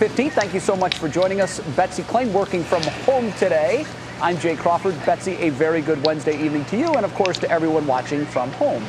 15th. Thank you so much for joining us. Betsy Klein working from home today. I'm Jay Crawford. Betsy, a very good Wednesday evening to you and, of course, to everyone watching from home.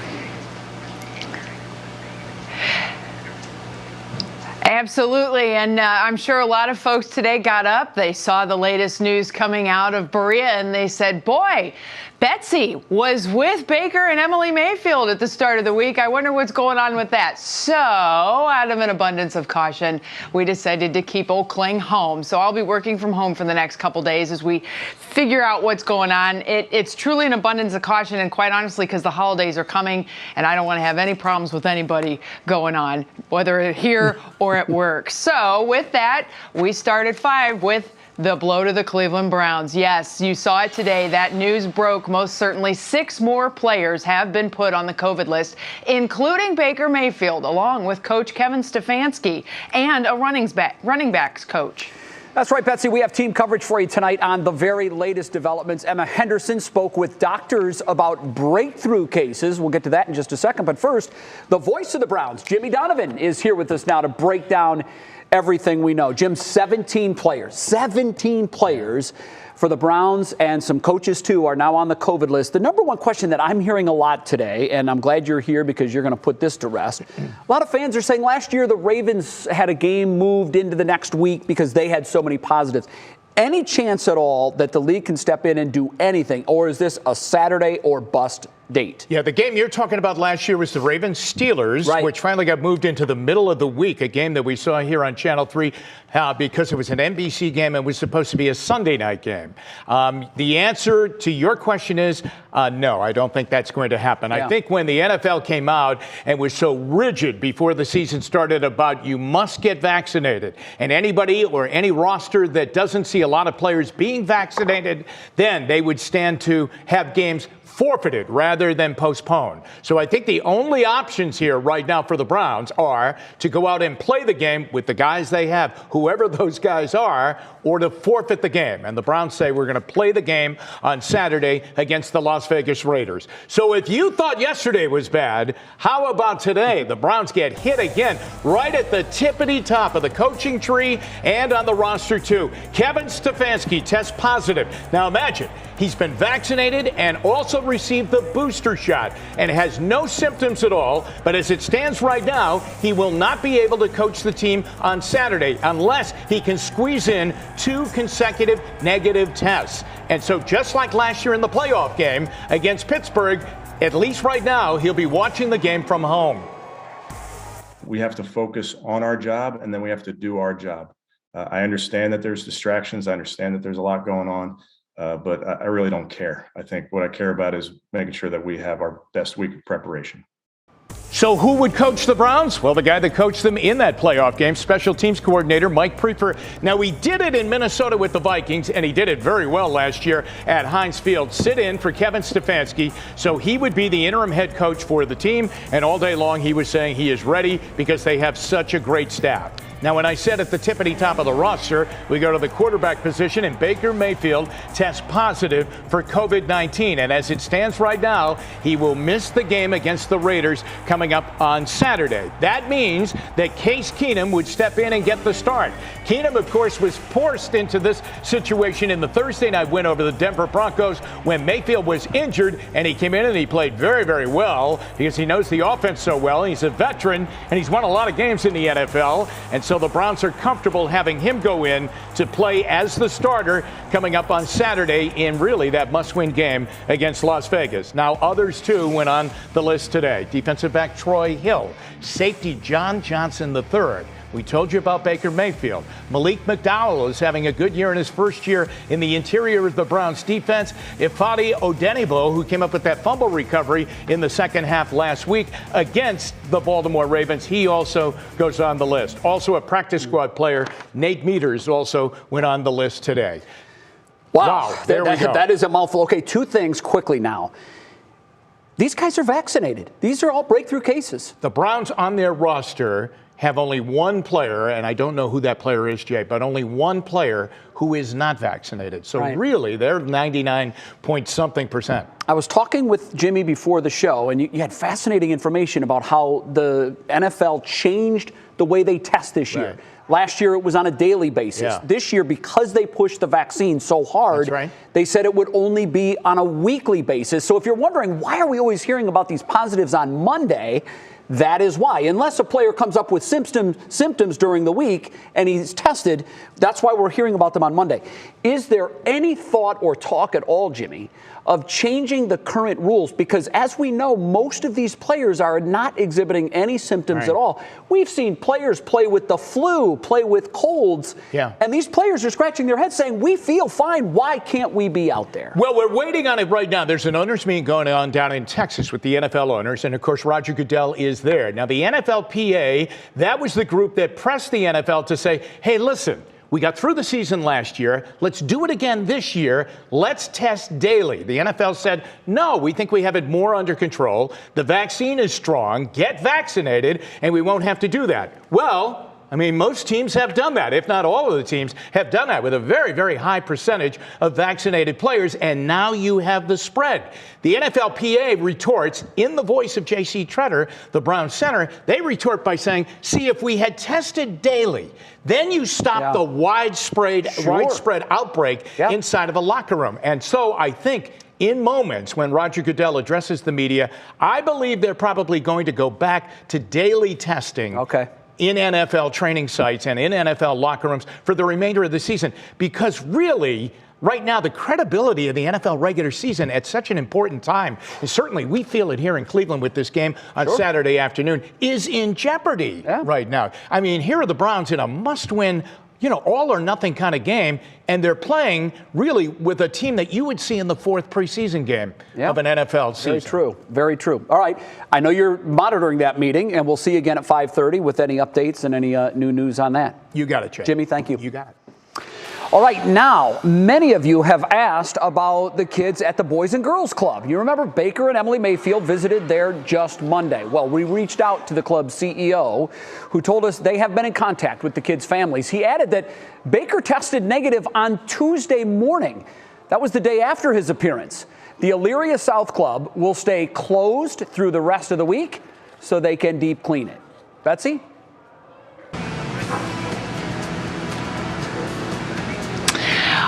Absolutely, and I'm sure a lot of folks today got up, they saw the latest news coming out of Berea, and they said, boy, Betsy was with Baker and Emily Mayfield at the start of the week. I wonder what's going on with that. So, out of an abundance of caution, we decided to keep Old Kling home. So I'll be working from home for the next couple days as we figure out what's going on. It's truly an abundance of caution, and quite honestly, because the holidays are coming, and I don't want to have any problems with anybody going on, whether here or at work. So with that, we start at 5 with the blow to the Cleveland Browns. Yes, you saw it today. That news broke. Most certainly 6 more players have been put on the COVID list, including Baker Mayfield, along with Coach Kevin Stefanski and a running backs coach. That's right, Betsy. We have team coverage for you tonight on the very latest developments. Emma Henderson spoke with doctors about breakthrough cases. We'll get to that in just a second. But first, the voice of the Browns, Jimmy Donovan, is here with us now to break down everything we know. Jim, 17 players for the Browns, and some coaches, too, are now on the COVID list. The number one question that I'm hearing a lot today, and I'm glad you're here because you're going to put this to rest. A lot of fans are saying last year the Ravens had a game moved into the next week because they had so many positives. Any chance at all that the league can step in and do anything, or is this a Saturday or bust date? Yeah, the game you're talking about last year was the Ravens-Steelers, right, which finally got moved into the middle of the week, a game that we saw here on Channel 3 because it was an NBC game and was supposed to be a Sunday night game. The answer to your question is no, I don't think that's going to happen. Yeah. I think when the NFL came out and was so rigid before the season started about you must get vaccinated, and anybody or any roster that doesn't see a lot of players being vaccinated, then they would stand to have games forfeited rather than postponed. So I think the only options here right now for the Browns are to go out and play the game with the guys they have, whoever those guys are, or to forfeit the game. And the Browns say we're going to play the game on Saturday against the Las Vegas Raiders. So if you thought yesterday was bad, how about today? The Browns get hit again right at the tippity top of the coaching tree and on the roster too. Kevin Stefanski tests positive. Now imagine, he's been vaccinated and also received the booster shot and has no symptoms at all. But as it stands right now, he will not be able to coach the team on Saturday unless he can squeeze in 2 consecutive negative tests. And so just like last year in the playoff game against Pittsburgh, at least right now, he'll be watching the game from home. We have to focus on our job, and then we have to do our job. I understand that there's distractions. I understand that there's a lot going on. But I really don't care. I think what I care about is making sure that we have our best week of preparation. So who would coach the Browns? Well, the guy that coached them in that playoff game, special teams coordinator Mike Prefer. Now, he did it in Minnesota with the Vikings, and he did it very well last year at Heinz Field. Sit in for Kevin Stefanski. So he would be the interim head coach for the team, and all day long he was saying he is ready because they have such a great staff. Now, when I said at the tippity top of the roster, we go to the quarterback position, and Baker Mayfield tests positive for COVID-19. And as it stands right now, he will miss the game against the Raiders coming up on Saturday. That means that Case Keenum would step in and get the start. Keenum, of course, was forced into this situation in the Thursday night win over the Denver Broncos when Mayfield was injured, and he came in and he played very, very well because he knows the offense so well. He's a veteran, and he's won a lot of games in the NFL. And so the Browns are comfortable having him go in to play as the starter coming up on Saturday in really that must-win game against Las Vegas. Now, others, too, went on the list today. Defensive back Troy Hill, safety John Johnson III. We told you about Baker Mayfield. Malik McDowell is having a good year in his first year in the interior of the Browns defense. Ifeadi Odenigbo, who came up with that fumble recovery in the second half last week against the Baltimore Ravens, he also goes on the list. Also a practice squad player, Nate Meters, also went on the list today. Wow. There we go. That is a mouthful. Okay, 2 things quickly now. These guys are vaccinated. These are all breakthrough cases. The Browns on their roster have only one player, and I don't know who that player is, Jay, but only one player who is not vaccinated. So really, they're 99-point-something%. I was talking with Jimmy before the show, and you had fascinating information about how the NFL changed the way they test this year. Last year, it was on a daily basis. Yeah. This year, because they pushed the vaccine so hard, That's right. they said it would only be on a weekly basis. So if you're wondering, why are we always hearing about these positives on Monday? That is why. Unless a player comes up with symptoms during the week and he's tested, that's why we're hearing about them on Monday. Is there any thought or talk at all, Jimmy, of changing the current rules? Because as we know, most of these players are not exhibiting any symptoms Right. at all. We've seen players play with the flu, play with colds, and these players are scratching their heads saying, we feel fine. Why can't we be out there? Well, we're waiting on it right now. There's an owners meeting going on down in Texas with the NFL owners, and of course, Roger Goodell is there. Now, the NFLPA, that was the group that pressed the NFL to say, hey, listen, we got through the season last year. Let's do it again this year. Let's test daily. The NFL said, no, we think we have it more under control. The vaccine is strong. Get vaccinated, and we won't have to do that. Well, I mean, most teams have done that, if not all of the teams have done that with a very, very high percentage of vaccinated players, and now you have the spread. The NFLPA retorts, in the voice of J.C. Tretter, the Browns center, they retort by saying, see, if we had tested daily, then you stop the widespread outbreak inside of a locker room. And so I think in moments when Roger Goodell addresses the media, I believe they're probably going to go back to daily testing. In NFL training sites and in NFL locker rooms for the remainder of the season. Because really, right now, the credibility of the NFL regular season at such an important time, and certainly we feel it here in Cleveland with this game on Saturday afternoon, is in jeopardy right now. I mean, here are the Browns in a must-win, all or nothing kind of game, and they're playing really with a team that you would see in the fourth preseason game of an NFL season. Very true. Very true. All right. I know you're monitoring that meeting, and we'll see you again at 5:30 with any updates and any new news on that. You got it, Jay. Jimmy, thank you. You got it. All right, now, many of you have asked about the kids at the Boys and Girls Club. You remember Baker and Emily Mayfield visited there just Monday. Well, we reached out to the club's CEO, who told us they have been in contact with the kids' families. He added that Baker tested negative on Tuesday morning. That was the day after his appearance. The Elyria South Club will stay closed through the rest of the week so they can deep clean it. Betsy?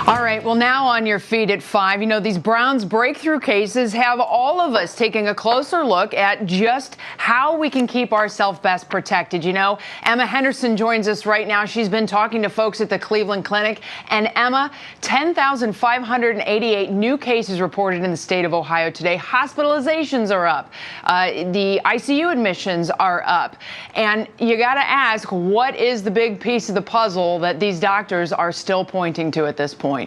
All right, well, now on your feet at 5, these Browns breakthrough cases have all of us taking a closer look at just how we can keep ourselves best protected. Emma Henderson joins us right now. She's been talking to folks at the Cleveland Clinic. And Emma, 10,588 new cases reported in the state of Ohio today. Hospitalizations are up. The ICU admissions are up. And you got to ask, what is the big piece of the puzzle that these doctors are still pointing to at this point?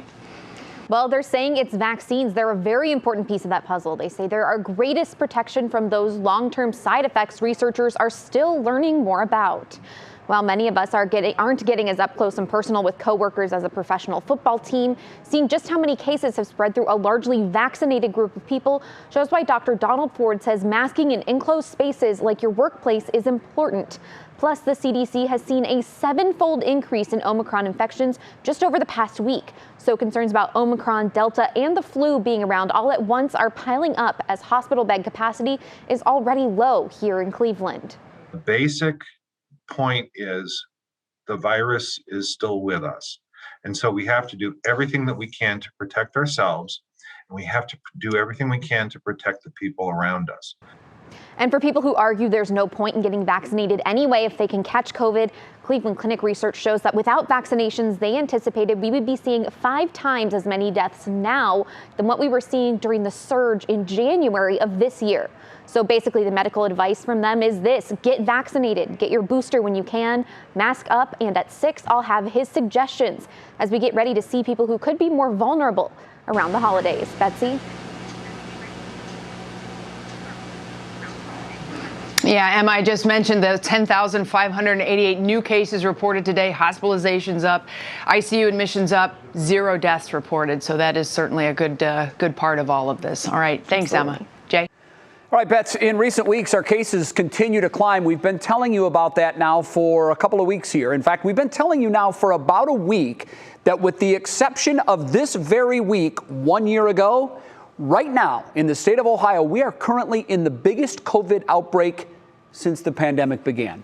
Well, they're saying it's vaccines. They're a very important piece of that puzzle. They say they're our greatest protection from those long-term side effects researchers are still learning more about. While many of us aren't getting as up close and personal with coworkers as a professional football team, seeing just how many cases have spread through a largely vaccinated group of people shows why Dr. Donald Ford says masking in enclosed spaces like your workplace is important. Plus, the CDC has seen a 7-fold increase in Omicron infections just over the past week. So concerns about Omicron, Delta, and the flu being around all at once are piling up as hospital bed capacity is already low here in Cleveland. The basic point is the virus is still with us. And so we have to do everything that we can to protect ourselves, and we have to do everything we can to protect the people around us. And for people who argue there's no point in getting vaccinated anyway if they can catch COVID, Cleveland Clinic research shows that without vaccinations, they anticipated we would be seeing 5 times as many deaths now than what we were seeing during the surge in January of this year. So basically, the medical advice from them is this: get vaccinated, get your booster when you can, mask up, and at 6, I'll have his suggestions as we get ready to see people who could be more vulnerable around the holidays. Betsy? Yeah, Emma, I just mentioned the 10,588 new cases reported today, hospitalizations up, ICU admissions up, 0 deaths reported. So that is certainly a good part of all of this. All right. Thanks, Emma. Jay? All right, Bets, in recent weeks, our cases continue to climb. We've been telling you about that now for a couple of weeks here. In fact, we've been telling you now for about a week that with the exception of this very week 1 year ago, right now in the state of Ohio, we are currently in the biggest COVID outbreak since the pandemic began.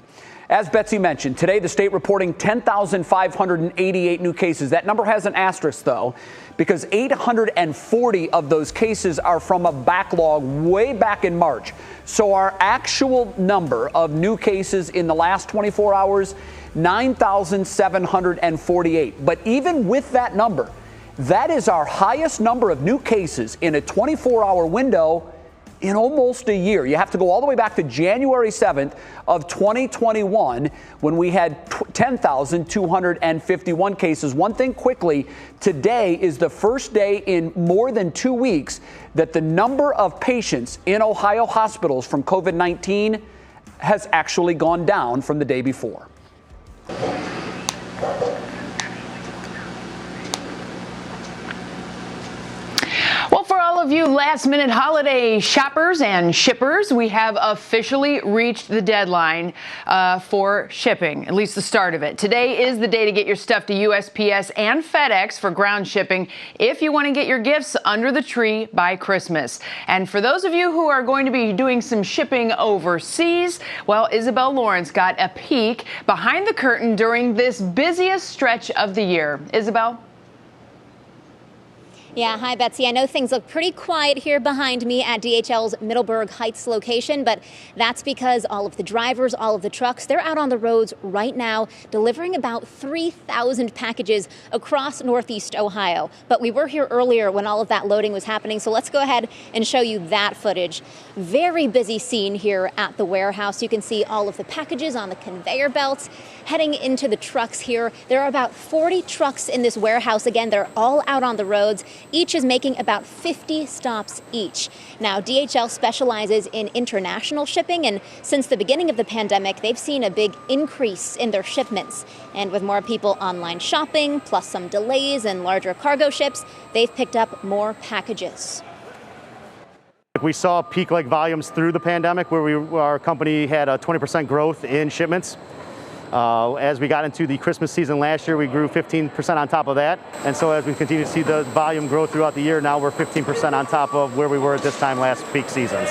As Betsy mentioned, today the state reporting 10,588 new cases. That number has an asterisk, though, because 840 of those cases are from a backlog way back in March. So our actual number of new cases in the last 24 hours, 9,748. But even with that number, that is our highest number of new cases in a 24-hour window in almost a year. You have to go all the way back to January 7th of 2021 when we had 10,251 cases. One thing quickly, today is the first day in more than 2 weeks that the number of patients in Ohio hospitals from COVID-19 has actually gone down from the day before. Well, for all of you last-minute holiday shoppers and shippers, we have officially reached the deadline for shipping, at least the start of it. Today is the day to get your stuff to USPS and FedEx for ground shipping if you want to get your gifts under the tree by Christmas. And for those of you who are going to be doing some shipping overseas, well, Isabel Lawrence got a peek behind the curtain during this busiest stretch of the year. Isabel? Yeah, hi, Betsy. I know things look pretty quiet here behind me at DHL's Middleburg Heights location, but that's because all of the drivers, all of the trucks, they're out on the roads right now delivering about 3,000 packages across Northeast Ohio. But we were here earlier when all of that loading was happening, so let's go ahead and show you that footage. Very busy scene here at the warehouse. You can see all of the packages on the conveyor belts heading into the trucks here. There are about 40 trucks in this warehouse. Again, they're all out on the roads. Each is making about 50 stops each. Now, DHL specializes in international shipping, and since the beginning of the pandemic, they've seen a big increase in their shipments. And with more people online shopping, plus some delays and larger cargo ships, they've picked up more packages. We saw peak-like volumes through the pandemic where our company had a 20% growth in shipments. As we got into the Christmas season last year, we grew 15% on top of that. And so as we continue to see the volume grow throughout the year, now we're 15% on top of where we were at this time last peak seasons.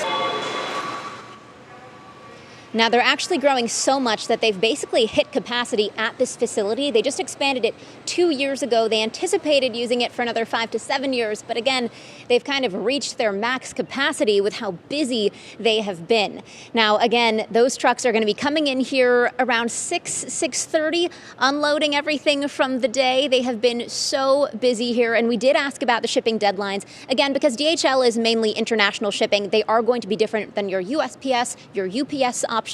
Now, they're actually growing so much that they've basically hit capacity at this facility. They just expanded it 2 years ago. They anticipated using it for another 5 to 7 years. But again, they've kind of reached their max capacity with how busy they have been. Now, again, those trucks are going to be coming in here around 6:30, unloading everything from the day. They have been so busy here. And we did ask about the shipping deadlines. Again, because DHL is mainly international shipping, they are going to be different than your USPS, your UPS options.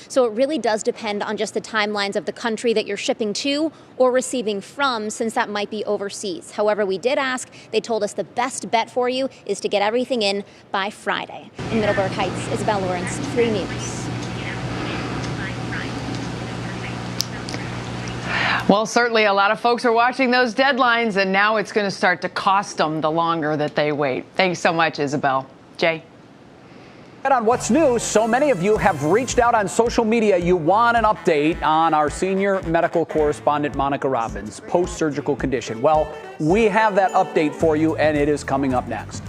So it really does depend on just the timelines of the country that you're shipping to or receiving from, since that might be overseas. However, we did ask. They told us the best bet for you is to get everything in by Friday. In Middleburg Heights, Isabel Lawrence, 3 News. Well, certainly a lot of folks are watching those deadlines, and now it's going to start to cost them the longer that they wait. Thanks so much, Isabel. Jay? And on what's new, so many of you have reached out on social media. You want an update on our senior medical correspondent, Monica Robbins' post-surgical condition. Well, we have that update for you, and it is coming up next.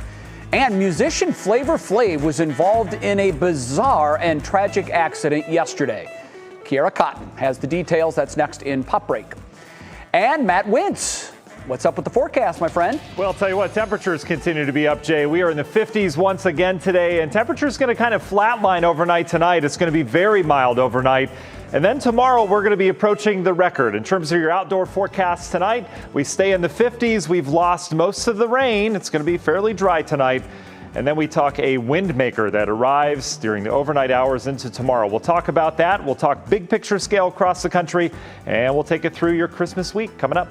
And musician Flavor Flav was involved in a bizarre and tragic accident yesterday. Kiara Cotton has the details. That's next in Pop Break. And Matt Wintz. What's up with the forecast, my friend? Well, I'll tell you what, temperatures continue to be up, Jay. We are in the 50s once again today, and temperature's going to kind of flatline overnight tonight. It's going to be very mild overnight. And then tomorrow, we're going to be approaching the record. In terms of your outdoor forecast tonight, we stay in the 50s. We've lost most of the rain. It's going to be fairly dry tonight. And then we talk a wind maker that arrives during the overnight hours into tomorrow. We'll talk about that. We'll talk big picture scale across the country, and we'll take it through your Christmas week coming up.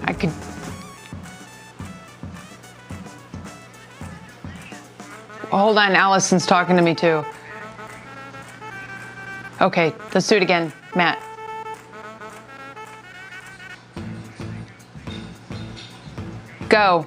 I could. Hold on, Allison's talking to me too. Okay, let's do it again, Matt. Go.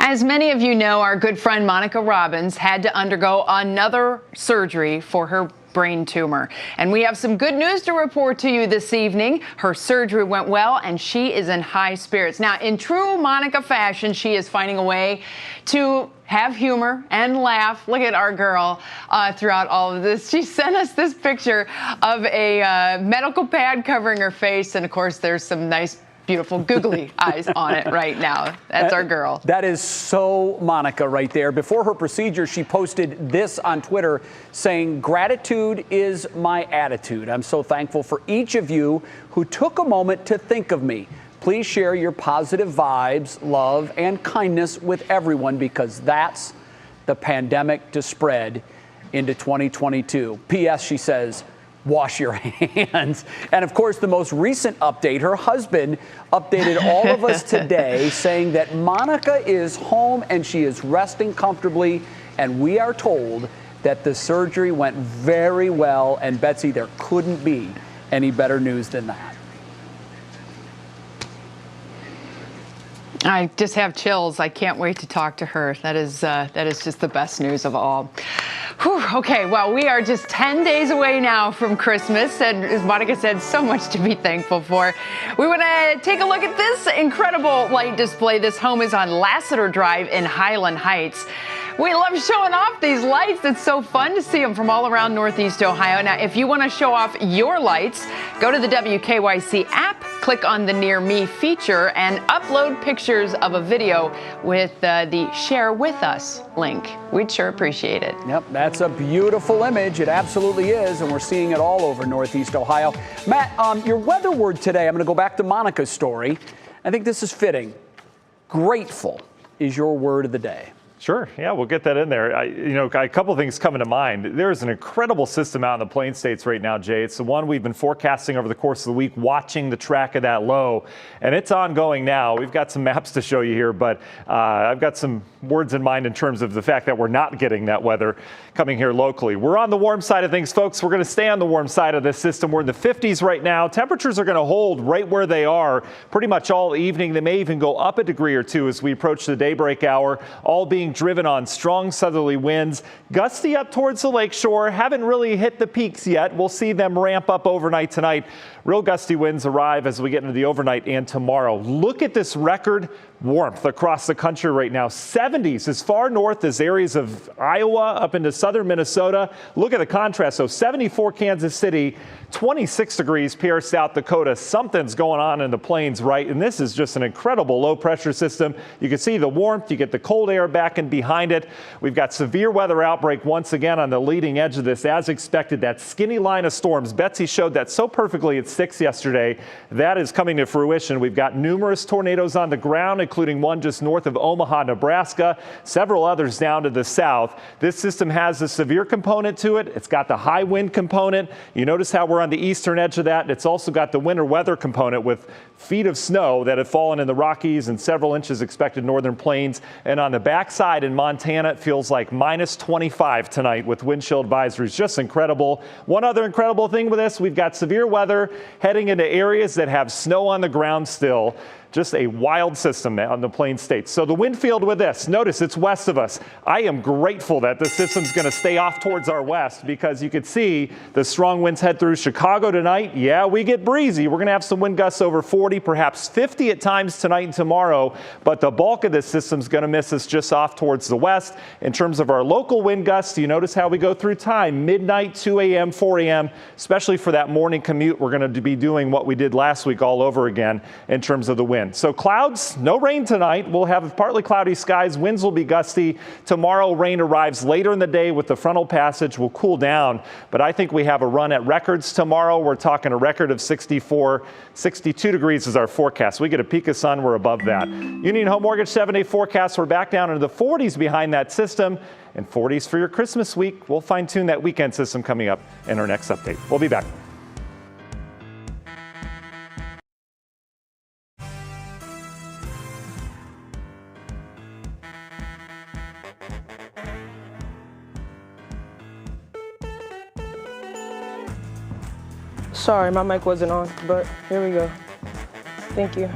As many of you know, our good friend Monica Robbins had to undergo another surgery for her brain tumor. And we have some good news to report to you this evening. Her surgery went well, and she is in high spirits. Now, in true Monica fashion, she is finding a way to have humor and laugh. Look at our girl throughout all of this. She sent us this picture of a medical pad covering her face. And, of course, there's some nice beautiful googly eyes on it right now. That's our girl. That is so Monica right there. Before her procedure, she posted this on Twitter saying, "Gratitude is my attitude. I'm so thankful for each of you who took a moment to think of me. Please share your positive vibes, love, and kindness with everyone, because that's the pandemic to spread into 2022. P.S. She says, wash your hands." And of course, the most recent update, her husband updated all of us today saying that Monica is home and she is resting comfortably. And we are told that the surgery went very well. And Betsy, there couldn't be any better news than that. I just have chills. I can't wait to talk to her. That is just the best news of all. Whew, okay, well, we are just 10 days away now from Christmas, and as Monica said, so much to be thankful for. We want to take a look at this incredible light display. This home is on Lassiter Drive in Highland Heights. We love showing off these lights. It's so fun to see them from all around Northeast Ohio. Now, if you want to show off your lights, go to the WKYC app, click on the Near Me feature, and upload pictures of a video with the Share With Us link. We'd sure appreciate it. Yep, that's a beautiful image. It absolutely is, and we're seeing it all over Northeast Ohio. Matt, your weather word today, I'm going to go back to Monica's story. I think this is fitting. Grateful is your word of the day. Sure. Yeah, we'll get that in there. A couple of things coming to mind. There's an incredible system out in the Plain States right now, Jay. It's the one we've been forecasting over the course of the week, watching the track of that low, and it's ongoing now. We've got some maps to show you here, but I've got some words in mind in terms of the fact that we're not getting that weather coming here locally. We're on the warm side of things, folks. We're going to stay on the warm side of this system. We're in the 50s right now. Temperatures are going to hold right where they are pretty much all evening. They may even go up a degree or two as we approach the daybreak hour, all being driven on strong southerly winds, gusty up towards the lakeshore. Haven't really hit the peaks yet. We'll see them ramp up overnight tonight. Real gusty winds arrive as we get into the overnight and tomorrow. Look at this record warmth across the country right now. 70s as far north as areas of Iowa up into southern Minnesota. Look at the contrast. So 74 Kansas City, 26 degrees Pierre, South Dakota. Something's going on in the plains, right? And this is just an incredible low pressure system. You can see the warmth. You get the cold air back and behind it. We've got severe weather outbreak once again on the leading edge of this, as expected. That skinny line of storms. Betsy showed that so perfectly at 6 yesterday. That is coming to fruition. We've got numerous tornadoes on the ground including one just north of Omaha, Nebraska, several others down to the south. This system has a severe component to it. It's got the high wind component. You notice how we're on the eastern edge of that. It's also got the winter weather component with feet of snow that have fallen in the Rockies and several inches expected northern plains. And on the backside in Montana, it feels like minus 25 tonight with wind chill advisories. Just incredible. One other incredible thing with this, we've got severe weather heading into areas that have snow on the ground still. Just a wild system on the Plain States. So the wind field with this, notice it's west of us. I am grateful that the system's going to stay off towards our west because you could see the strong winds head through Chicago tonight. Yeah, we get breezy. We're going to have some wind gusts over 40, perhaps 50 at times tonight and tomorrow. But the bulk of this system's going to miss us just off towards the west. In terms of our local wind gusts, you notice how we go through time. Midnight, 2 a.m., 4 a.m., especially for that morning commute. We're going to be doing what we did last week all over again in terms of the wind. So clouds, no rain tonight. We'll have partly cloudy skies. Winds will be gusty. Tomorrow, rain arrives later in the day with the frontal passage. Will cool down. But I think we have a run at records tomorrow. We're talking a record of 64, 62 degrees is our forecast. We get a peak of sun. We're above that. Union Home Mortgage 7-day forecast. We're back down into the 40s behind that system. And 40s for your Christmas week. We'll fine tune that weekend system coming up in our next update. We'll be back. Sorry, my mic wasn't on, but here we go. Thank you.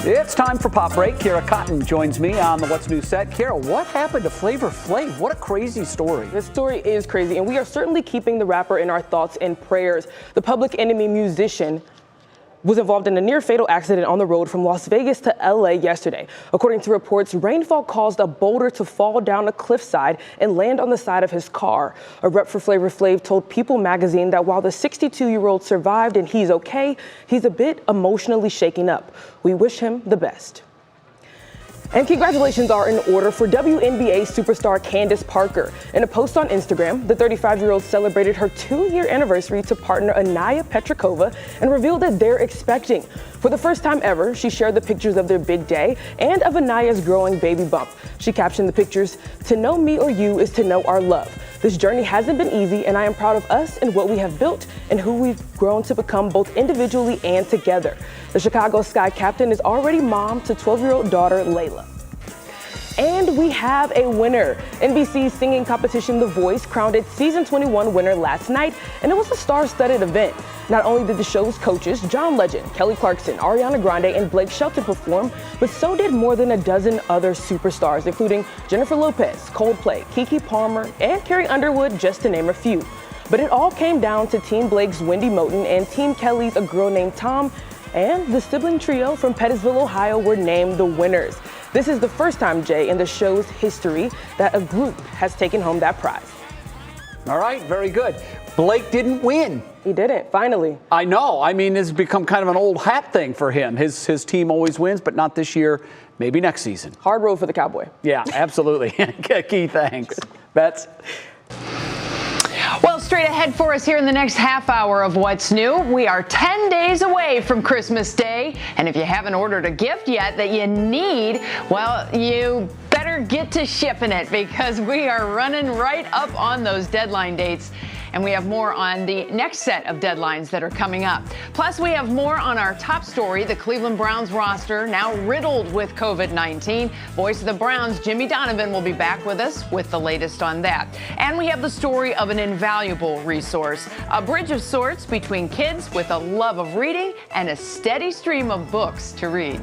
It's time for Pop Break. Kara Cotton joins me on the What's New set. Kara, what happened to Flavor Flav? What a crazy story. This story is crazy, and we are certainly keeping the rapper in our thoughts and prayers. The Public Enemy musician was involved in a near-fatal accident on the road from Las Vegas to LA yesterday. According to reports, rainfall caused a boulder to fall down a cliffside and land on the side of his car. A rep for Flavor Flav told People magazine that while the 62-year-old survived and he's okay, he's a bit emotionally shaken up. We wish him the best. And congratulations are in order for WNBA superstar Candace Parker. In a post on Instagram, the 35-year-old celebrated her 2-year anniversary to partner Anaya Petrikova and revealed that they're expecting. For the first time ever, she shared the pictures of their big day and of Anaya's growing baby bump. She captioned the pictures, "To know me or you is to know our love. This journey hasn't been easy, and I am proud of us and what we have built and who we've grown to become both individually and together." The Chicago Sky captain is already mom to 12-year-old daughter Layla. And we have a winner. NBC's singing competition The Voice crowned its season 21 winner last night, and it was a star-studded event. Not only did the show's coaches, John Legend, Kelly Clarkson, Ariana Grande, and Blake Shelton perform, but so did more than a dozen other superstars, including Jennifer Lopez, Coldplay, Keke Palmer, and Carrie Underwood, just to name a few. But it all came down to Team Blake's Wendy Moten and Team Kelly's A Girl Named Tom, and the sibling trio from Pettisville, Ohio were named the winners. This is the first time, Jay, in the show's history that a group has taken home that prize. All right, very good. Blake didn't win. He didn't, finally. I know. I mean, it's become kind of an old hat thing for him. His team always wins, but not this year, maybe next season. Hard road for the Cowboy. Yeah, absolutely. Key, thanks. Bets? Well, straight ahead for us here in the next half hour of What's New, we are 10 days away from Christmas Day. And if you haven't ordered a gift yet that you need, well, you better get to shipping it because we are running right up on those deadline dates. And we have more on the next set of deadlines that are coming up. Plus, we have more on our top story, the Cleveland Browns roster now riddled with COVID-19. Voice of the Browns, Jimmy Donovan, will be back with us with the latest on that. And we have the story of an invaluable resource, a bridge of sorts between kids with a love of reading and a steady stream of books to read.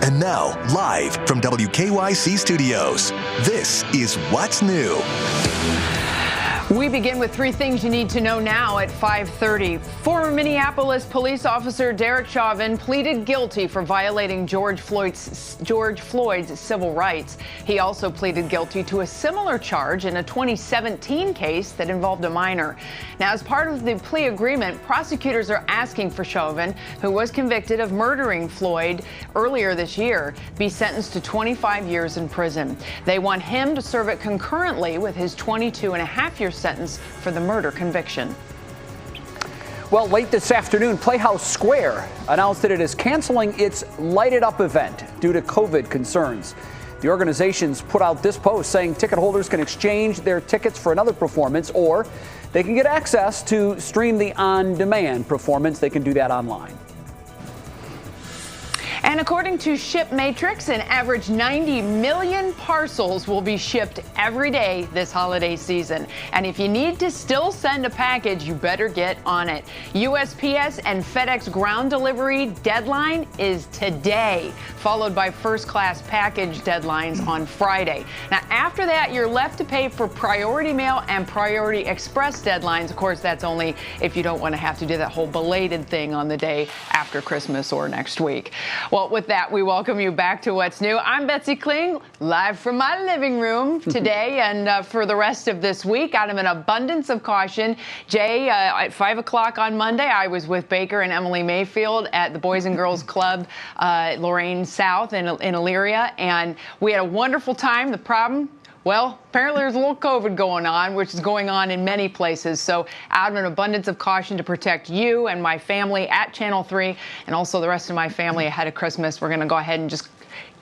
And now, live from WKYC Studios, this is What's New. We begin with three things you need to know now at 5:30. Former Minneapolis police officer Derek Chauvin pleaded guilty for violating George Floyd's civil rights. He also pleaded guilty to a similar charge in a 2017 case that involved a minor. Now, as part of the plea agreement, prosecutors are asking for Chauvin, who was convicted of murdering Floyd earlier this year, be sentenced to 25 years in prison. They want him to serve it concurrently with his 22.5-year sentence for the murder conviction. Well, late this afternoon, Playhouse Square announced that it is canceling its Light It Up event due to COVID concerns. The organizations put out this post saying ticket holders can exchange their tickets for another performance, or they can get access to stream the on-demand performance. They can do that online. And according to Ship Matrix, an average 90 million parcels will be shipped every day this holiday season. And if you need to still send a package, you better get on it. USPS and FedEx ground delivery deadline is today, followed by first-class package deadlines on Friday. Now, after that, you're left to pay for Priority Mail and Priority Express deadlines. Of course, that's only if you don't want to have to do that whole belated thing on the day after Christmas or next week. Well, with that, we welcome you back to What's New. I'm Betsy Kling, live from my living room today and for the rest of this week. Out of an abundance of caution, Jay, at 5 o'clock on Monday, I was with Baker and Emily Mayfield at the Boys and Girls Club, Lorraine South in Elyria, and we had a wonderful time. The problem? Well, apparently there's a little COVID going on, which is going on in many places. So out of an abundance of caution to protect you and my family at Channel 3 and also the rest of my family ahead of Christmas, we're going to go ahead and just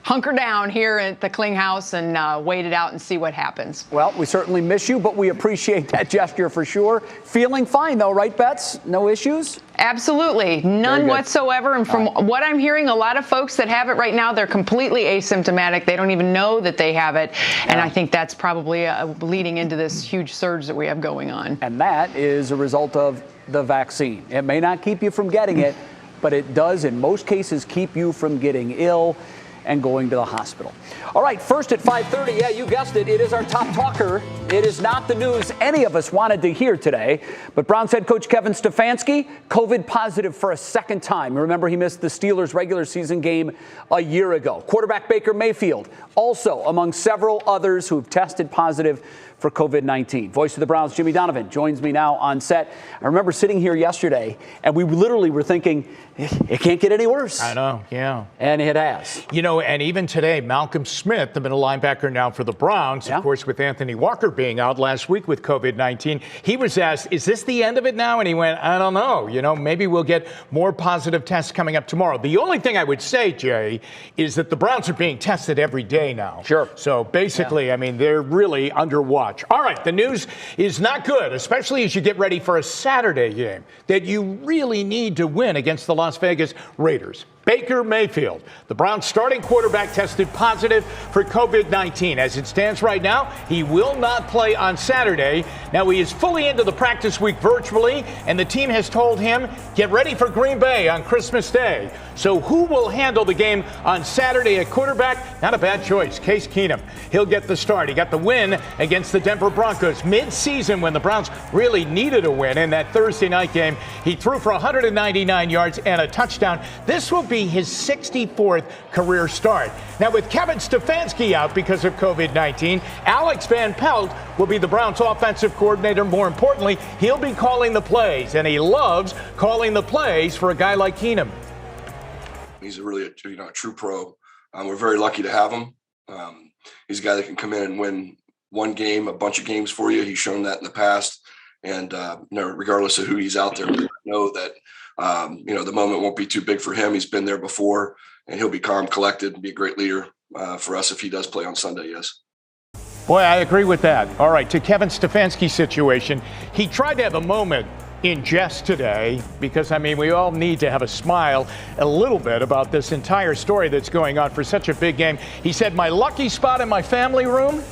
hunker down here at the Kling house and wait it out and see what happens. Well, we certainly miss you, but we appreciate that gesture for sure. Feeling fine, though, right, Bets? No issues? Absolutely. None whatsoever. And from what I'm hearing, a lot of folks that have it right now, they're completely asymptomatic. They don't even know that they have it. And I think that's probably leading into this huge surge that we have going on. And that is a result of the vaccine. It may not keep you from getting it, but it does in most cases keep you from getting ill and going to the hospital. All right, first at 5:30, yeah, you guessed it, it is our top talker. It is not the news any of us wanted to hear today, but Browns head coach Kevin Stefanski, COVID positive for a second time. Remember, he missed the Steelers' regular season game a year ago. Quarterback Baker Mayfield, also among several others who have tested positive for COVID-19. Voice of the Browns, Jimmy Donovan, joins me now on set. I remember sitting here yesterday, and we literally were thinking, it can't get any worse. I know, yeah. And it has. You know, and even today, Malcolm Smith, the middle linebacker now for the Browns, of course, with Anthony Walker being out last week with COVID-19, he was asked, is this the end of it now? And he went, I don't know. You know, maybe we'll get more positive tests coming up tomorrow. The only thing I would say, Jay, is that the Browns are being tested every day now. Sure. So basically, I mean, they're really under watch. All right, the news is not good, especially as you get ready for a Saturday game that you really need to win against the Las Vegas Raiders. Baker Mayfield, the Browns starting quarterback, tested positive for COVID-19. As it stands right now, he will not play on Saturday. Now, he is fully into the practice week virtually, and the team has told him, get ready for Green Bay on Christmas Day. So who will handle the game on Saturday at quarterback? Not a bad choice. Case Keenum. He'll get the start. He got the win against the Denver Broncos mid-season when the Browns really needed a win in that Thursday night game. He threw for 199 yards and a touchdown. This will be his 64th career start. Now, with Kevin Stefanski out because of COVID-19, Alex Van Pelt will be the Browns offensive coordinator. More importantly, he'll be calling the plays, and he loves calling the plays for a guy like Keenum. He's a really, a true pro. We're very lucky to have him. He's a guy that can come in and win one game, a bunch of games for you. He's shown that in the past. And, regardless of who he's out there, we know that, the moment won't be too big for him. He's been there before, and he'll be calm, collected, and be a great leader for us if he does play on Sunday, yes. Boy, I agree with that. All right, to Kevin Stefanski's situation, he tried to have a moment in jest today because, we all need to have a smile a little bit about this entire story that's going on for such a big game. He said, my lucky spot in my family room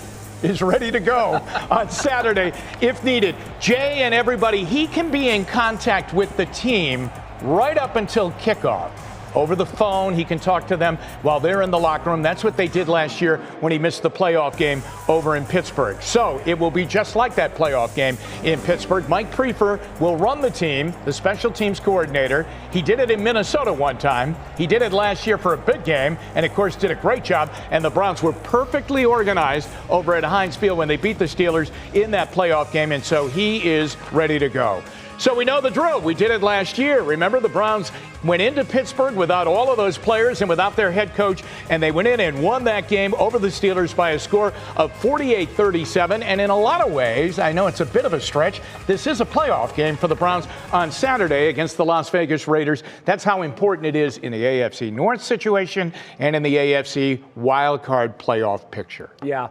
is ready to go on Saturday if needed. Jay and everybody, he can be in contact with the team right up until kickoff. Over the phone, he can talk to them while they're in the locker room. That's what they did last year when he missed the playoff game over in Pittsburgh. So it will be just like that playoff game in Pittsburgh. Mike Prefer will run the team, the special teams coordinator. He did it in Minnesota one time. He did it last year for a big game and, of course, did a great job. And the Browns were perfectly organized over at Heinz Field when they beat the Steelers in that playoff game. And so he is ready to go. So we know the drill. We did it last year. Remember, the Browns went into Pittsburgh without all of those players and without their head coach, and they went in and won that game over the Steelers by a score of 48-37. And in a lot of ways, I know it's a bit of a stretch, this is a playoff game for the Browns on Saturday against the Las Vegas Raiders. That's how important it is in the AFC North situation and in the AFC wild card playoff picture. Yeah.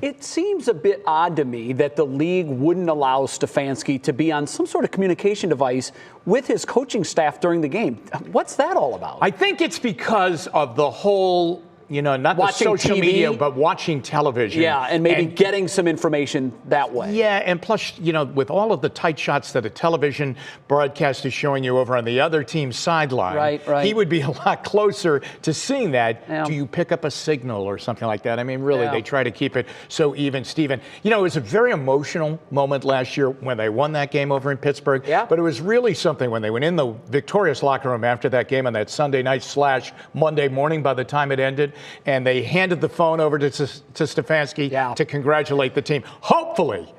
It seems a bit odd to me that the league wouldn't allow Stefanski to be on some sort of communication device with his coaching staff during the game. What's that all about? I think it's because of the whole, not watching the social TV, media, but watching television. Yeah, and maybe getting some information that way. Yeah, and plus, with all of the tight shots that a television broadcast is showing you over on the other team's sideline, right. He would be a lot closer to seeing that. Yeah. Do you pick up a signal or something like that? I mean, really, Yeah. they try to keep it so even, Steven. It was a very emotional moment last year when they won that game over in Pittsburgh. Yeah. But it was really something when they went in the victorious locker room after that game on that Sunday night / Monday morning by the time it ended. And they handed the phone over to Stefanski to congratulate the team. Hopefully,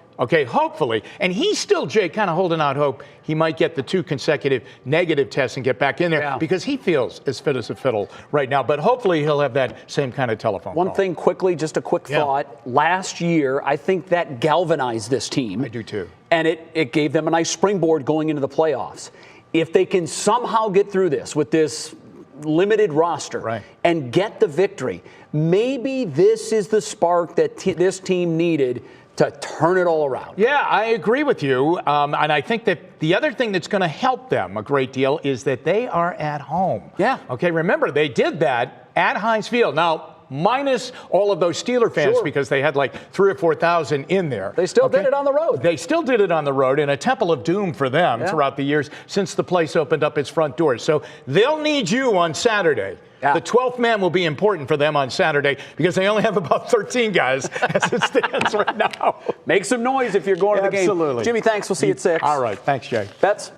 and he's still, Jay, kind of holding out hope he might get the 2 consecutive negative tests and get back in there because he feels as fit as a fiddle right now. But hopefully he'll have that same kind of telephone One call. thing quickly, just a quick thought. Last year, I think that galvanized this team. I do too. And it gave them a nice springboard going into the playoffs. If they can somehow get through this with this limited roster and get the victory, maybe this is the spark that this team needed to turn it all around. Yeah, I agree with you. And I think that the other thing that's going to help them a great deal is that they are at home. Yeah. Okay, remember, they did that at Heinz Field. Now, minus all of those Steeler fans because they had like 3,000 or 4,000 in there. They still did it on the road. They still did it on the road in a temple of doom for them throughout the years since the place opened up its front doors. So they'll need you on Saturday. The 12th man will be important for them on Saturday because they only have about 13 guys as it stands right now. Make some noise if you're going to the game. Absolutely. Jimmy, thanks. We'll see you at 6. All right. Thanks, Jay. Bets?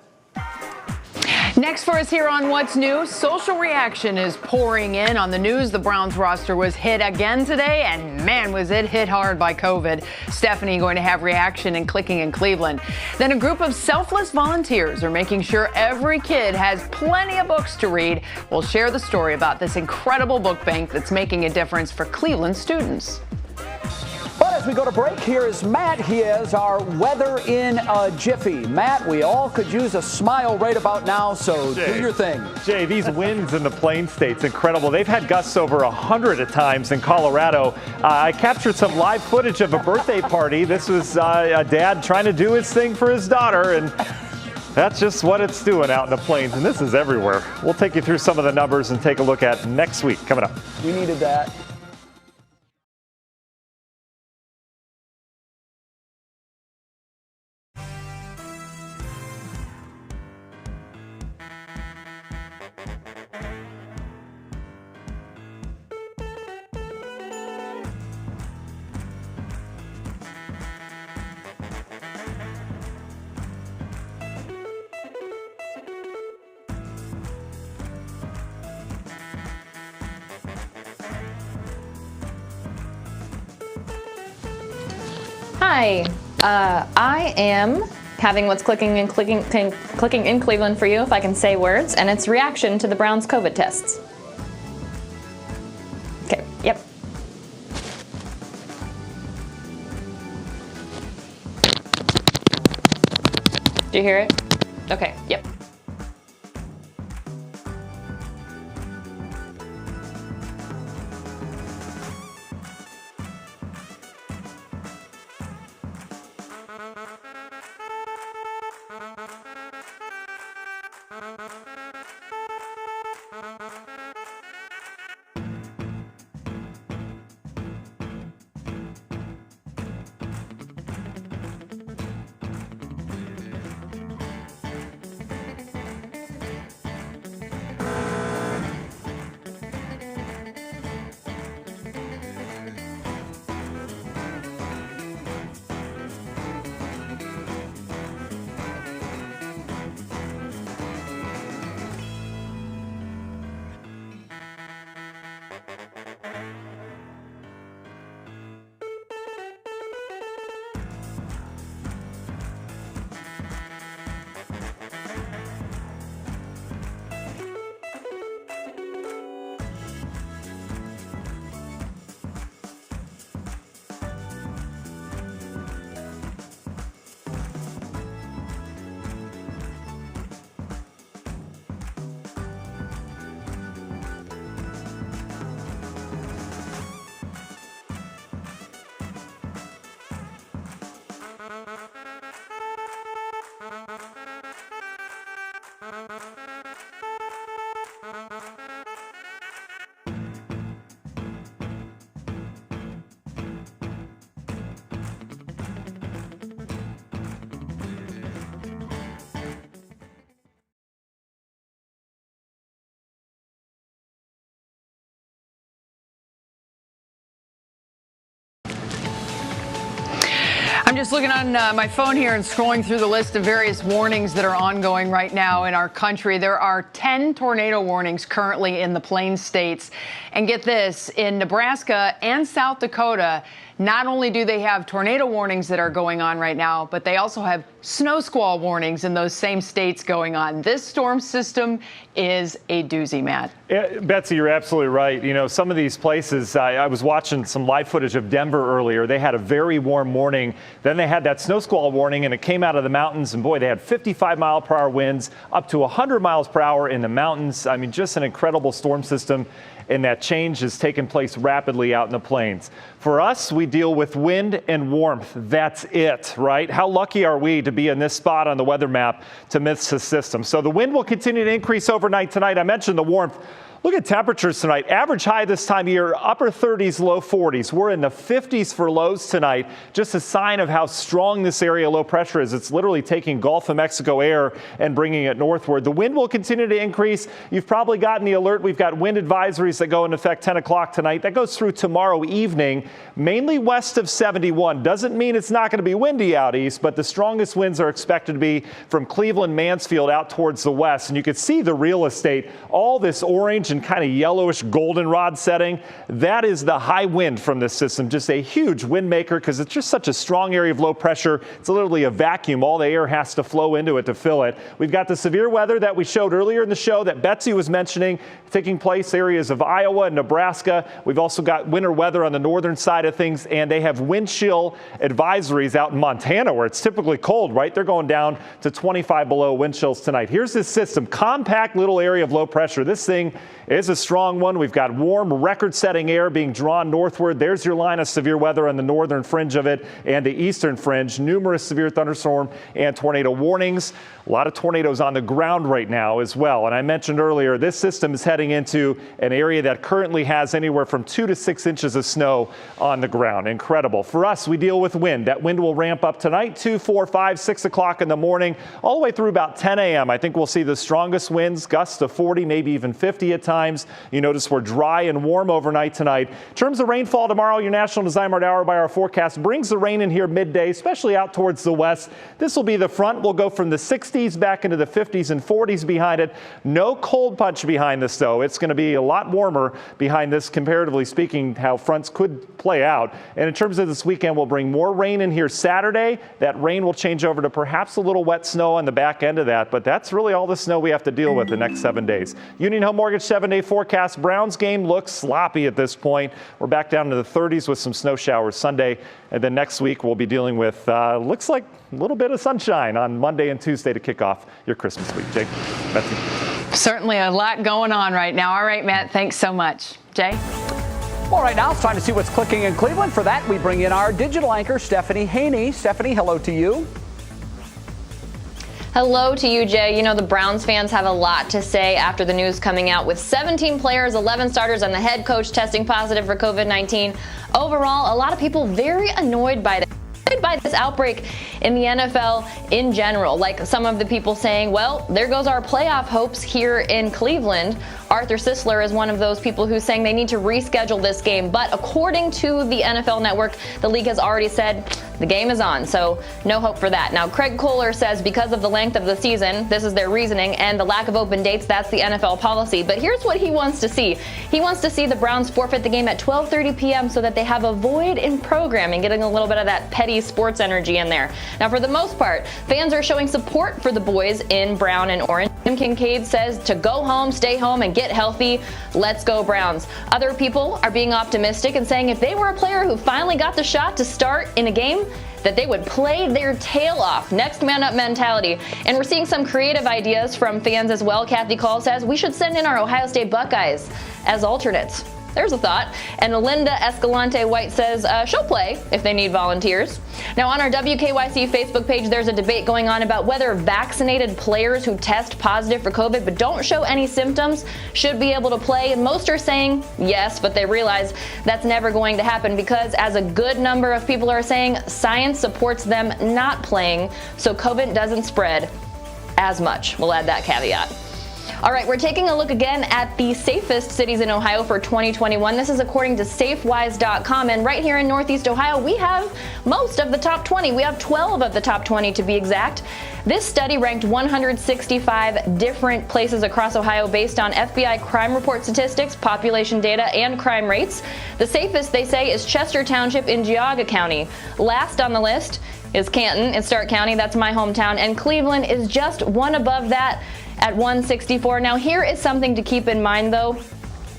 Next for us here on What's New, social reaction is pouring in on the news. The Browns roster was hit again today, and man, was it hit hard by COVID. Stephanie going to have reaction and clicking in Cleveland. Then a group of selfless volunteers are making sure every kid has plenty of books to read. We'll share the story about this incredible book bank that's making a difference for Cleveland students. But as we go to break, here is Matt. He is our weather in a jiffy. Matt, we all could use a smile right about now, so do your thing. Jay, these winds in the Plain State's incredible. They've had gusts over 100 at times in Colorado. I captured some live footage of a birthday party. This was a dad trying to do his thing for his daughter, and that's just what it's doing out in the plains, and this is everywhere. We'll take you through some of the numbers and take a look at next week coming up. We needed that. Hi, I am having what's clicking in Cleveland for you, if I can say words, and it's reaction to the Browns COVID tests. Okay, yep. Do you hear it? Okay, yep. I'm just looking on my phone here and scrolling through the list of various warnings that are ongoing right now in our country. There are 10 tornado warnings currently in the Plains states. And get this, in Nebraska and South Dakota, not only do they have tornado warnings that are going on right now, but they also have snow squall warnings in those same states going on. This storm system is a doozy, Matt. Yeah, Betsy, you're absolutely right. You know, some of these places, I was watching some live footage of Denver earlier. They had a very warm morning. Then they had that snow squall warning, and it came out of the mountains. And boy, they had 55-mile-per-hour winds, up to 100 miles per hour in the mountains. I mean, just an incredible storm system. And that change has taken place rapidly out in the plains. For us, we deal with wind and warmth. That's it, right? How lucky are we to be in this spot on the weather map to miss the system? So the wind will continue to increase overnight tonight. I mentioned the warmth. Look at temperatures tonight. Average high this time of year, upper 30s, low 40s. We're in the 50s for lows tonight. Just a sign of how strong this area low pressure is. It's literally taking Gulf of Mexico air and bringing it northward. The wind will continue to increase. You've probably gotten the alert. We've got wind advisories that go into effect 10 o'clock tonight. That goes through tomorrow evening, mainly west of 71. Doesn't mean it's not going to be windy out east, but the strongest winds are expected to be from Cleveland, Mansfield out towards the west. And you can see the real estate, all this orange and kind of yellowish goldenrod setting. That is the high wind from this system. Just a huge wind maker because it's just such a strong area of low pressure. It's literally a vacuum. All the air has to flow into it to fill it. We've got the severe weather that we showed earlier in the show that Betsy was mentioning taking place areas of Iowa and Nebraska. We've also got winter weather on the northern side of things, and they have wind chill advisories out in Montana where it's typically cold, right? They're going down to 25 below wind chills tonight. Here's this system, compact little area of low pressure. This thing is a strong one. We've got warm, record-setting air being drawn northward. There's your line of severe weather on the northern fringe of it and the eastern fringe. Numerous severe thunderstorm and tornado warnings. A lot of tornadoes on the ground right now as well. And I mentioned earlier, this system is heading into an area that currently has anywhere from 2 to 6 inches of snow on the ground. Incredible. For us, we deal with wind. That wind will ramp up tonight, 2, 4, 5, 6 o'clock in the morning, all the way through about 10 a.m. I think we'll see the strongest winds, gusts of 40, maybe even 50 at times. You notice we're dry and warm overnight tonight. In terms of rainfall tomorrow, your National Design Hour by Hour forecast brings the rain in here midday, especially out towards the west. This will be the front. We'll go from the 60s back into the 50s and 40s behind it. No cold punch behind this, though. It's going to be a lot warmer behind this, comparatively speaking, how fronts could play out. And in terms of this weekend, we'll bring more rain in here Saturday. That rain will change over to perhaps a little wet snow on the back end of that, but that's really all the snow we have to deal with the next 7 days. Union Home Mortgage 7-day forecast. Browns game looks sloppy at this point. We're back down to the 30s with some snow showers Sunday. And then next week, we'll be dealing with, looks like a little bit of sunshine on Monday and Tuesday to kick off your Christmas week. Jay, Betsy. Certainly a lot going on right now. All right, Matt, thanks so much. Jay? All right, now it's time to see what's clicking in Cleveland. For that, we bring in our digital anchor, Stephanie Haney. Stephanie, hello to you. Hello to you, Jay. You know, the Browns fans have a lot to say after the news coming out with 17 players, 11 starters, and the head coach testing positive for COVID-19. Overall, a lot of people very annoyed by this outbreak in the NFL in general. Like some of the people saying, well, there goes our playoff hopes here in Cleveland. Arthur Sisler is one of those people who's saying they need to reschedule this game. But according to the NFL Network, the league has already said the game is on, so no hope for that. Now, Craig Kohler says because of the length of the season, this is their reasoning, and the lack of open dates, that's the NFL policy. But here's what he wants to see. He wants to see the Browns forfeit the game at 12:30 p.m. so that they have a void in programming, getting a little bit of that petty sports energy in there. Now, for the most part, fans are showing support for the boys in brown and orange. Jim Kincaid says to go home, stay home, and get healthy. Let's go Browns. Other people are being optimistic and saying if they were a player who finally got the shot to start in a game, that they would play their tail off. Next man up mentality. And we're seeing some creative ideas from fans as well. Kathy Call says we should send in our Ohio State Buckeyes as alternates. there's a thought. And Linda Escalante White says she'll play if they need volunteers. Now, on our WKYC Facebook page, there's a debate going on about whether vaccinated players who test positive for COVID but don't show any symptoms should be able to play. And most are saying yes, but they realize that's never going to happen because, as a good number of people are saying, science supports them not playing so COVID doesn't spread as much. We'll add that caveat. All right, we're taking a look again at the safest cities in Ohio for 2021. This is according to Safewise.com. And right here in Northeast Ohio, we have most of the top 20. We have 12 of the top 20 to be exact. This study ranked 165 different places across Ohio based on FBI crime report statistics, population data, and crime rates. The safest, they say, is Chester Township in Geauga County. Last on the list is Canton in Stark County. That's my hometown. And Cleveland is just one above that at 164. Now, here is something to keep in mind, though.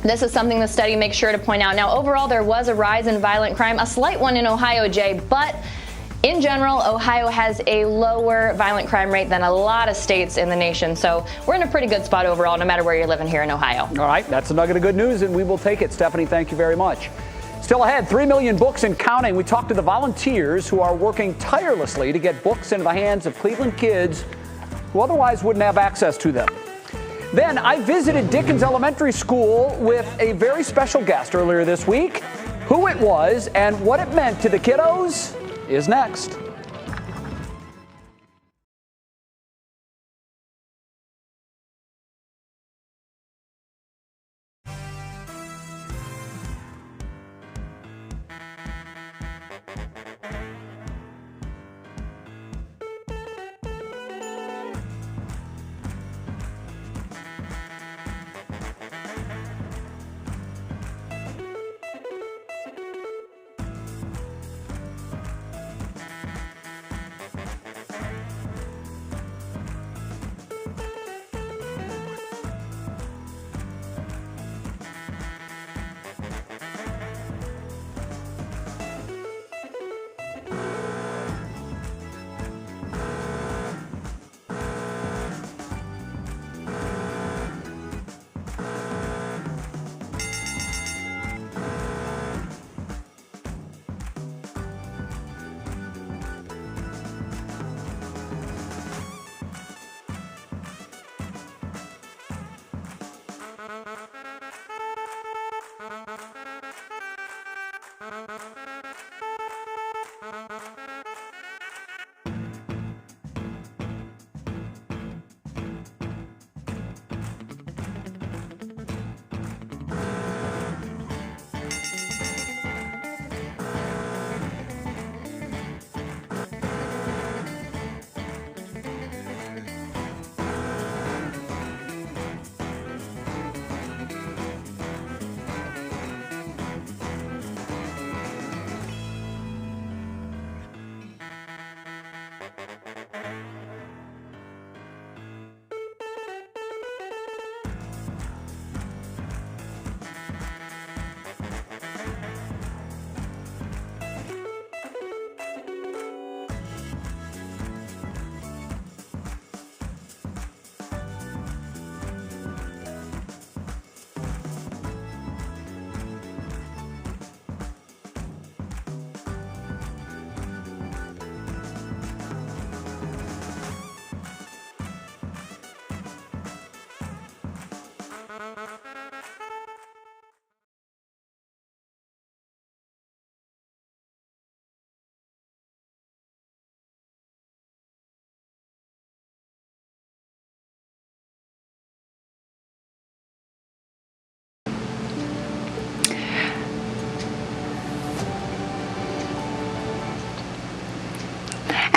This is something the study makes sure to point out. Now, overall, there was a rise in violent crime, a slight one in Ohio, Jay, but in general, Ohio has a lower violent crime rate than a lot of states in the nation. So we're in a pretty good spot overall, no matter where you're living here in Ohio. All right, that's a nugget of good news, and we will take it. Stephanie, thank you very much. Still ahead, 3 million books and counting. We talked to the volunteers who are working tirelessly to get books into the hands of Cleveland kids who otherwise wouldn't have access to them. Then I visited Dickens Elementary School with a very special guest earlier this week. Who it was and what it meant to the kiddos is next.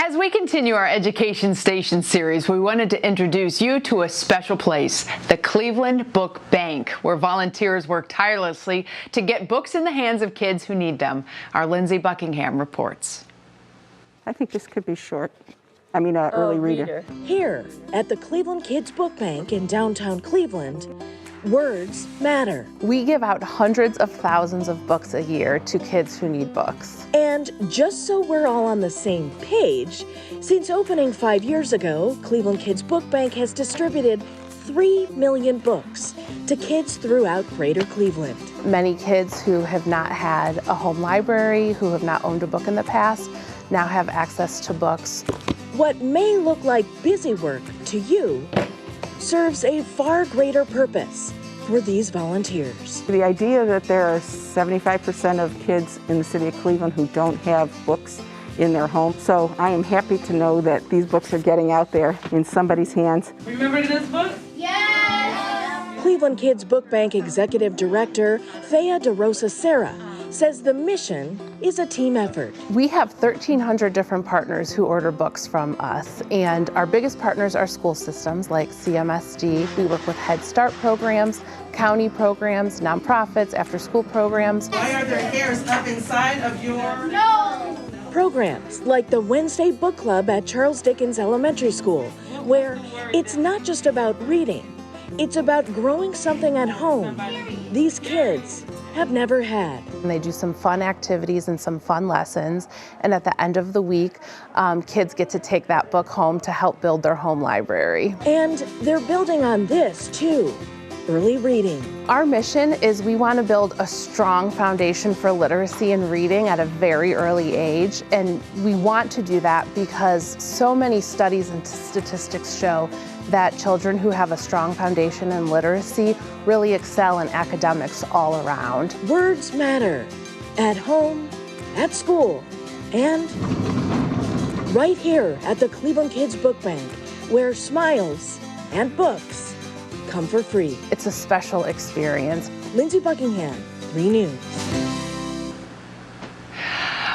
As we continue our Education Station series, we wanted to introduce you to a special place, the Cleveland Book Bank, where volunteers work tirelessly to get books in the hands of kids who need them. Our Lindsay Buckingham reports. I think this could be short. Early reader. Here at the Cleveland Kids Book Bank in downtown Cleveland, words matter. We give out hundreds of thousands of books a year to kids who need books. And just so we're all on the same page, since opening 5 years ago, Cleveland Kids Book Bank has distributed 3 million books to kids throughout Greater Cleveland. Many kids who have not had a home library, who have not owned a book in the past, now have access to books. What may look like busy work to you serves a far greater purpose for these volunteers. The idea that there are 75% of kids in the city of Cleveland who don't have books in their home. So I am happy to know that these books are getting out there in somebody's hands. Remember this book? Cleveland Kids Book Bank Executive Director Thea DeRosa Serra says the mission is a team effort. We have 1,300 different partners who order books from us, and our biggest partners are school systems like CMSD. We work with Head Start programs, county programs, nonprofits, after-school programs. Why are there hairs up inside of your... Programs like the Wednesday Book Club at Charles Dickens Elementary School, where it's not just about reading, it's about growing something at home these kids have never had. And they do some fun activities and some fun lessons, and at the end of the week, kids get to take that book home to help build their home library. And they're building on this too, early reading. Our mission is we want to build a strong foundation for literacy and reading at a very early age, and we want to do that because so many studies and statistics show that children who have a strong foundation in literacy really excel in academics all around. Words matter, at home, at school, and right here at the Cleveland Kids Book Bank, where smiles and books come for free. It's a special experience. Lindsay Buckingham, 3 News.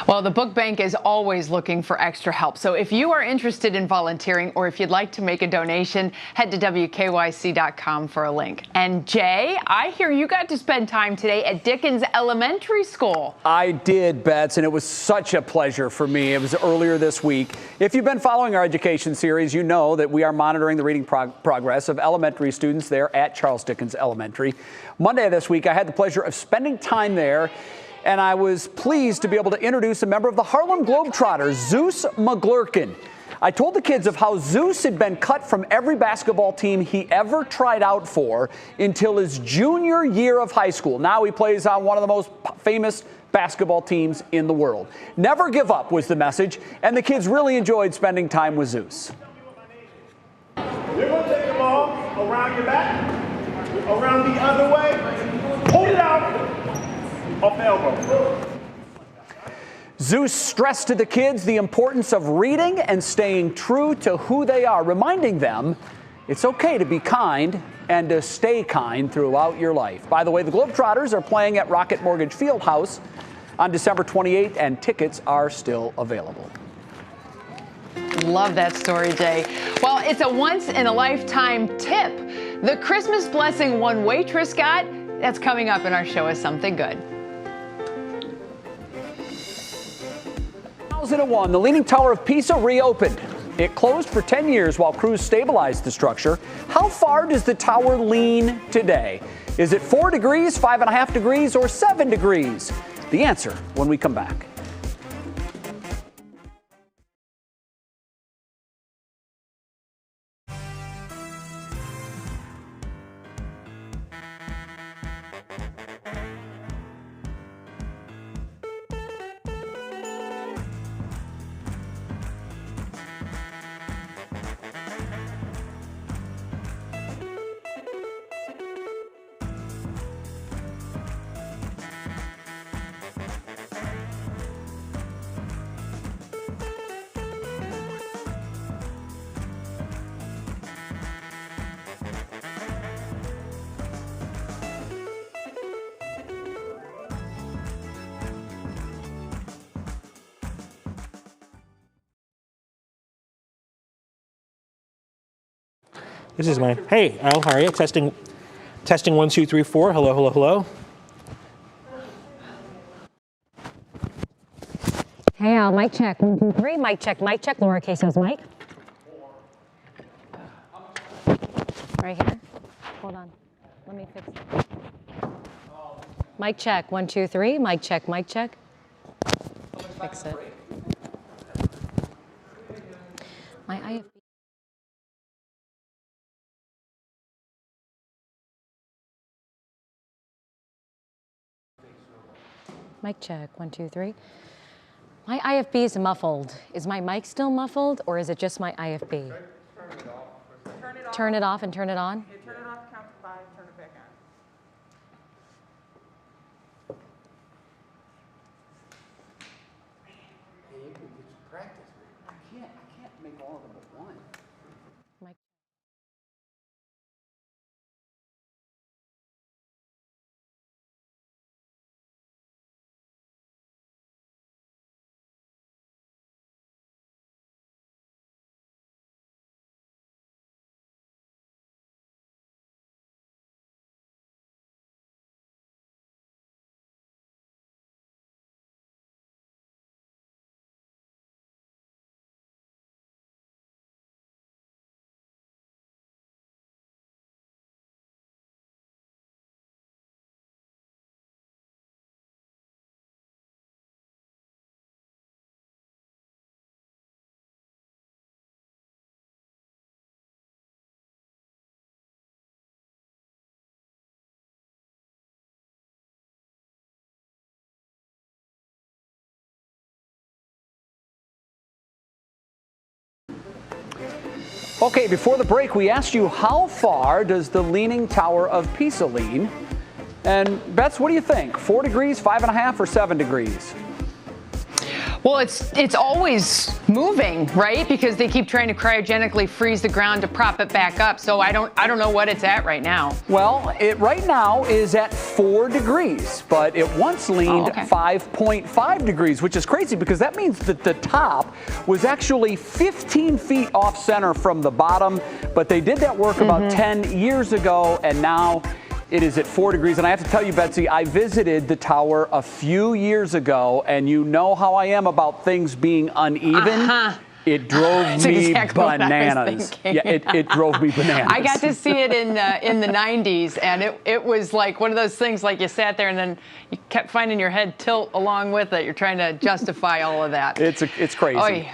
Well, the book bank is always looking for extra help. So if you are interested in volunteering or if you'd like to make a donation, head to WKYC.com for a link. And Jay, I hear you got to spend time today at Dickens Elementary School. I did, Bets, and it was such a pleasure for me. It was earlier this week. If you've been following our education series, you know that we are monitoring the reading progress of elementary students there at Charles Dickens Elementary. Monday this week, I had the pleasure of spending time there, and I was pleased to be able to introduce a member of the Harlem Globetrotters, Zeus McGlurkin. I told the kids of how Zeus had been cut from every basketball team he ever tried out for until his junior year of high school. Now he plays on one of the most famous basketball teams in the world. Never give up was the message, and the kids really enjoyed spending time with Zeus. You're going to take the ball around your back, around the other way, pull it out. Off the elbow. Zeus stressed to the kids the importance of reading and staying true to who they are, reminding them it's okay to be kind and to stay kind throughout your life. By the way, the Globetrotters are playing at Rocket Mortgage Fieldhouse on December 28th, and tickets are still available. Love that story, Jay. Well, it's a once-in-a-lifetime tip. The Christmas blessing one waitress got, that's coming up in our show as Something Good. 2001, the Leaning Tower of Pisa reopened. It closed for 10 years while crews stabilized the structure. How far does the tower lean today? Is it 4 degrees, 5.5 degrees, or 7 degrees? The answer when we come back. This is mine. Hey, Al, how are you? Testing 1, 2, 3, 4. Hello, hello, hello. Hey, Al, mic check. 1, 2, 3. Mic check, lowercase nose mic. Right here. Hold on. Let me fix it. Mic check. 1, 2, 3. Mic check, Fix it. My IFB. Mic check, 1, 2, 3. My IFB is muffled. Is my mic still muffled, or is it just my IFB? Turn it off. Turn it off and turn it on? Yeah, turn it off, count to 5, turn it back on. Hey, you can get some practice. I can't make all of them at once. Okay, before the break, we asked you how far does the Leaning Tower of Pisa lean? And Bets, what do you think? 4 degrees, 5.5, or 7 degrees? Well, it's always moving, right? Because they keep trying to cryogenically freeze the ground to prop it back up. So I don't know what it's at right now. Well, it right now is at 4 degrees, but it once leaned 5.5 degrees, which is crazy because that means that the top was actually 15 feet off center from the bottom. But they did that work about 10 years ago, and now it is at 4 degrees. And I have to tell you, Betsy, I visited the tower a few years ago, and you know how I am about things being uneven. It drove me bananas. Yeah, it drove me bananas. I got to see it in the 90s, and it was like one of those things like you sat there and then you kept finding your head tilt along with it. You're trying to justify all of that. It's crazy. Oy.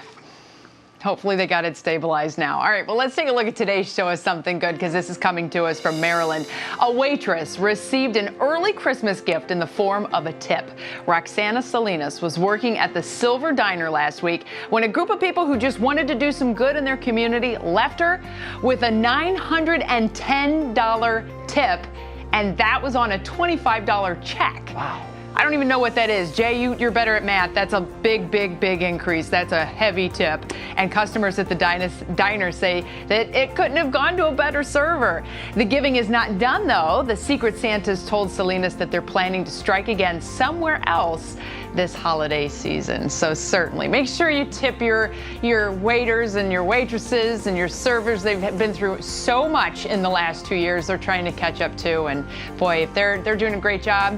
Hopefully they got it stabilized now. All right, well, let's take a look at today's show as something good because this is coming to us from Maryland. A waitress received an early Christmas gift in the form of a tip. Roxana Salinas was working at the Silver Diner last week when a group of people who just wanted to do some good in their community left her with a $910 tip, and that was on a $25 check. Wow. I don't even know what that is. Jay, you're better at math. That's a big increase. That's a heavy tip. And customers at the diner say that it couldn't have gone to a better server. The giving is not done, though. The Secret Santas told Salinas that they're planning to strike again somewhere else this holiday season. So certainly make sure you tip your waiters and your waitresses and your servers. They've been through so much in the last 2 years. They're trying to catch up too. And boy, if they're doing a great job,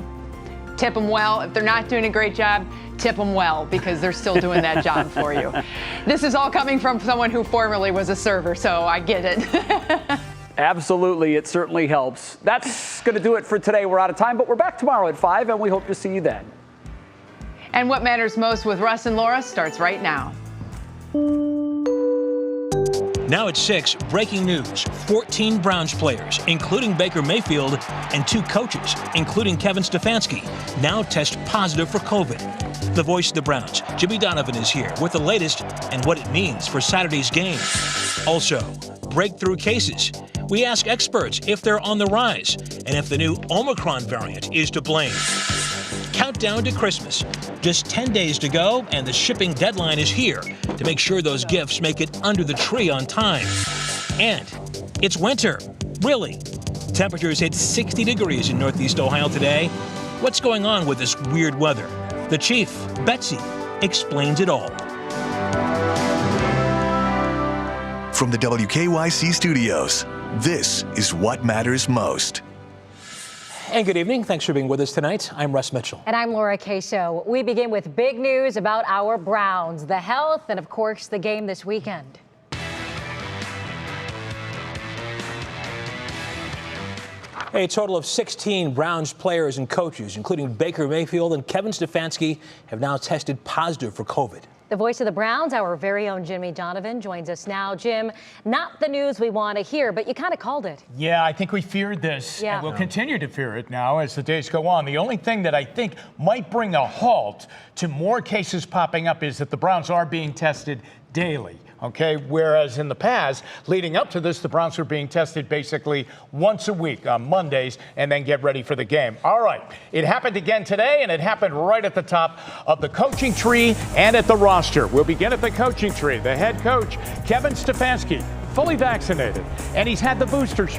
tip them well. If they're not doing a great job, tip them well because they're still doing that job for you. This is all coming from someone who formerly was a server, so I get it. Absolutely, it certainly helps. That's going to do it for today. We're out of time, but we're back tomorrow at 5, and we hope to see you then. And what matters most with Russ and Laura starts right now. Now at 6, breaking news. 14 Browns players, including Baker Mayfield, and 2 coaches, including Kevin Stefanski, now test positive for COVID. The voice of the Browns, Jimmy Donovan, is here with the latest and what it means for Saturday's game. Also, breakthrough cases. We ask experts if they're on the rise and if the new Omicron variant is to blame. Countdown to Christmas. Just 10 days to go, and the shipping deadline is here to make sure those gifts make it under the tree on time. And it's winter. Really. Temperatures hit 60 degrees in Northeast Ohio today. What's going on with this weird weather? The chief, Betsy, explains it all. From the WKYC studios, this is What Matters Most. And good evening. Thanks for being with us tonight. I'm Russ Mitchell. And I'm Laura Queso. We begin with big news about our Browns, the health, and of course, the game this weekend. A total of 16 Browns players and coaches, including Baker Mayfield and Kevin Stefanski, have now tested positive for COVID. The voice of the Browns, our very own Jimmy Donovan, joins us now. Jim, not the news we want to hear, but you kind of called it. Yeah, I think we feared this, and we'll continue to fear it now as the days go on. The only thing that I think might bring a halt to more cases popping up is that the Browns are being tested daily. Okay, whereas in the past, leading up to this, the Browns were being tested basically once a week on Mondays and then get ready for the game. All right, it happened again today, and it happened right at the top of the coaching tree and at the roster. We'll begin at the coaching tree. The head coach, Kevin Stefanski, fully vaccinated, and he's had the booster shot.